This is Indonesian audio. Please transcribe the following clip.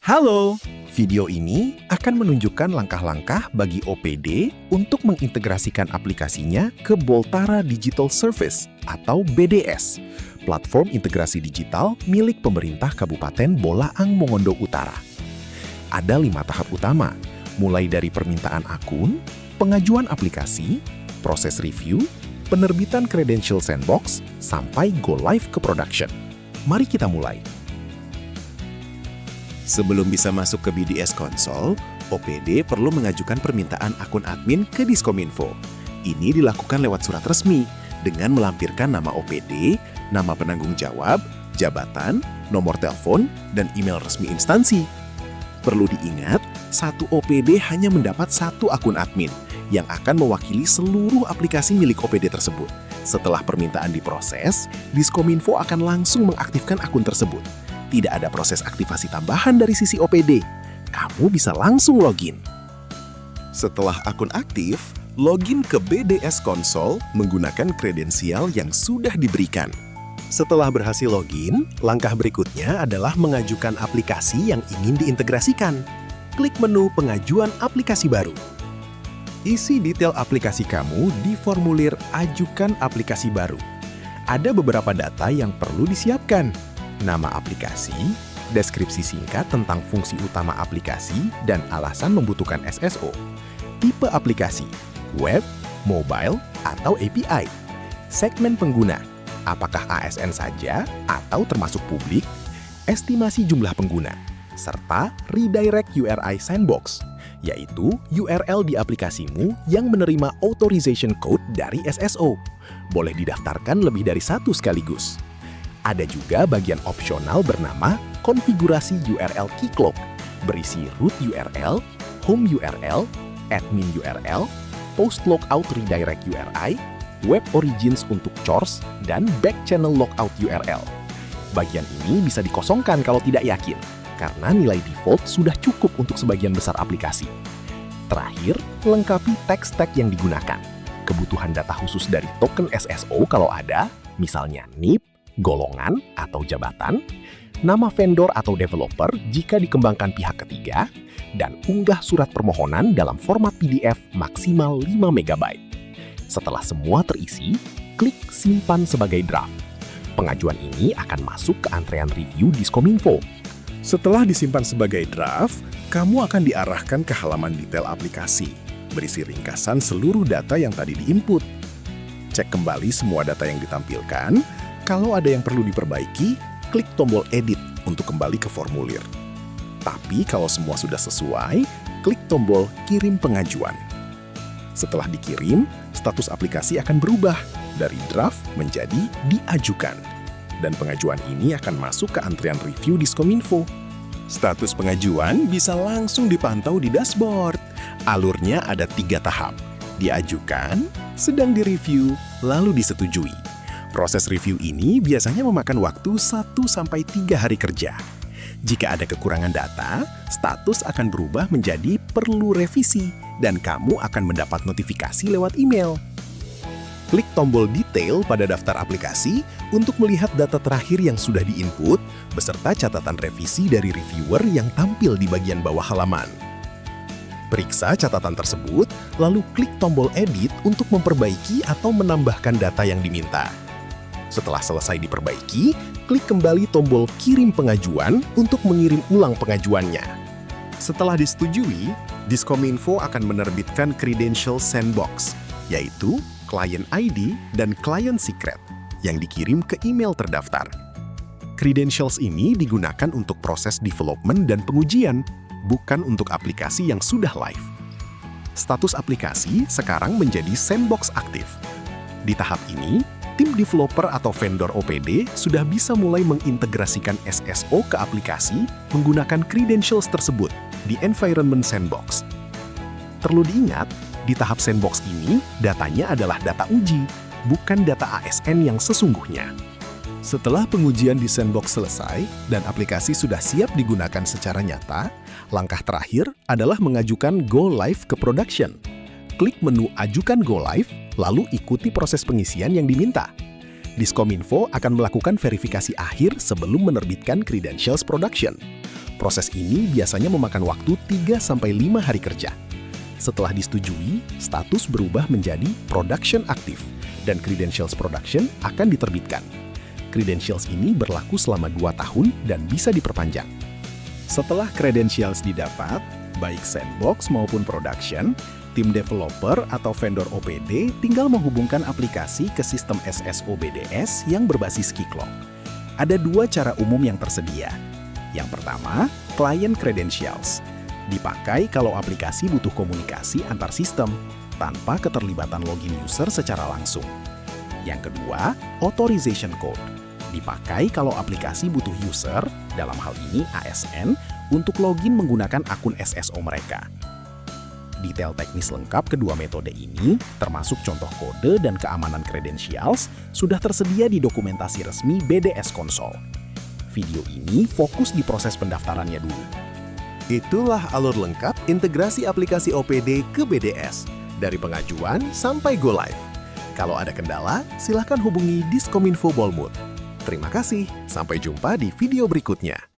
Halo, video ini akan menunjukkan langkah-langkah bagi OPD untuk mengintegrasikan aplikasinya ke Boltara Digital Service atau BDS, platform integrasi digital milik pemerintah Kabupaten Bolaang Mongondo Utara. Ada 5 tahap utama, mulai dari permintaan akun, pengajuan aplikasi, proses review, penerbitan credential sandbox, sampai go live ke production. Mari kita mulai. Sebelum bisa masuk ke BDS Console, OPD perlu mengajukan permintaan akun admin ke Diskominfo. Ini dilakukan lewat surat resmi dengan melampirkan nama OPD, nama penanggung jawab, jabatan, nomor telepon, dan email resmi instansi. Perlu diingat, satu OPD hanya mendapat satu akun admin yang akan mewakili seluruh aplikasi milik OPD tersebut. Setelah permintaan diproses, Diskominfo akan langsung mengaktifkan akun tersebut. Tidak ada proses aktivasi tambahan dari sisi OPD. Kamu bisa langsung login. Setelah akun aktif, login ke BDS Console menggunakan kredensial yang sudah diberikan. Setelah berhasil login, langkah berikutnya adalah mengajukan aplikasi yang ingin diintegrasikan. Klik menu pengajuan aplikasi baru. Isi detail aplikasi kamu di formulir Ajukan Aplikasi Baru. Ada beberapa data yang perlu disiapkan. Nama aplikasi, deskripsi singkat tentang fungsi utama aplikasi dan alasan membutuhkan SSO, tipe aplikasi, web, mobile, atau API, segmen pengguna, apakah ASN saja atau termasuk publik, estimasi jumlah pengguna, serta redirect URI sandbox, yaitu URL di aplikasimu yang menerima authorization code dari SSO. Boleh didaftarkan lebih dari satu sekaligus. Ada juga bagian opsional bernama konfigurasi URL Keycloak, berisi root URL, home URL, admin URL, post logout redirect URI, web origins untuk CORS, dan back channel logout URL. Bagian ini bisa dikosongkan kalau tidak yakin, karena nilai default sudah cukup untuk sebagian besar aplikasi. Terakhir, lengkapi tag yang digunakan. Kebutuhan data khusus dari token SSO kalau ada, misalnya NIP, golongan atau jabatan, nama vendor atau developer jika dikembangkan pihak ketiga, dan unggah surat permohonan dalam format PDF maksimal 5 MB. Setelah semua terisi, klik simpan sebagai draft. Pengajuan ini akan masuk ke antrean review Diskominfo. Setelah disimpan sebagai draft, kamu akan diarahkan ke halaman detail aplikasi, berisi ringkasan seluruh data yang tadi diinput. Cek kembali semua data yang ditampilkan. Kalau ada yang perlu diperbaiki, klik tombol edit untuk kembali ke formulir. Tapi kalau semua sudah sesuai, klik tombol kirim pengajuan. Setelah dikirim, status aplikasi akan berubah dari draft menjadi diajukan. Dan pengajuan ini akan masuk ke antrean review Diskominfo. Status pengajuan bisa langsung dipantau di dashboard. Alurnya ada 3 tahap. Diajukan, sedang direview, lalu disetujui. Proses review ini biasanya memakan waktu 1-3 hari kerja. Jika ada kekurangan data, status akan berubah menjadi perlu revisi, dan kamu akan mendapat notifikasi lewat email. Klik tombol detail pada daftar aplikasi untuk melihat data terakhir yang sudah diinput, beserta catatan revisi dari reviewer yang tampil di bagian bawah halaman. Periksa catatan tersebut, lalu klik tombol edit untuk memperbaiki atau menambahkan data yang diminta. Setelah selesai diperbaiki, klik kembali tombol kirim pengajuan untuk mengirim ulang pengajuannya. Setelah disetujui, Diskominfo akan menerbitkan credential sandbox, yaitu client ID dan client secret, yang dikirim ke email terdaftar. Credentials ini digunakan untuk proses development dan pengujian, bukan untuk aplikasi yang sudah live. Status aplikasi sekarang menjadi sandbox aktif. Di tahap ini, tim developer atau vendor OPD sudah bisa mulai mengintegrasikan SSO ke aplikasi menggunakan credentials tersebut di environment sandbox. Perlu diingat, di tahap sandbox ini, datanya adalah data uji, bukan data ASN yang sesungguhnya. Setelah pengujian di sandbox selesai dan aplikasi sudah siap digunakan secara nyata, langkah terakhir adalah mengajukan Go Live ke production. Klik menu Ajukan Go Live, lalu ikuti proses pengisian yang diminta. Diskominfo akan melakukan verifikasi akhir sebelum menerbitkan Credentials Production. Proses ini biasanya memakan waktu 3-5 hari kerja. Setelah disetujui, status berubah menjadi Production Aktif dan Credentials Production akan diterbitkan. Credentials ini berlaku selama 2 tahun dan bisa diperpanjang. Setelah credentials didapat, baik sandbox maupun production, tim developer atau vendor OPD tinggal menghubungkan aplikasi ke sistem SSO BDS yang berbasis Keycloak. Ada 2 cara umum yang tersedia. Yang pertama, client credentials. Dipakai kalau aplikasi butuh komunikasi antar sistem, tanpa keterlibatan login user secara langsung. Yang kedua, authorization code. Dipakai kalau aplikasi butuh user, dalam hal ini ASN, untuk login menggunakan akun SSO mereka. Detail teknis lengkap kedua metode ini, termasuk contoh kode dan keamanan credentials, sudah tersedia di dokumentasi resmi BDS Console. Video ini fokus di proses pendaftarannya dulu. Itulah alur lengkap integrasi aplikasi OPD ke BDS, dari pengajuan sampai go live. Kalau ada kendala, silakan hubungi Diskominfo Bolmut. Terima kasih, sampai jumpa di video berikutnya.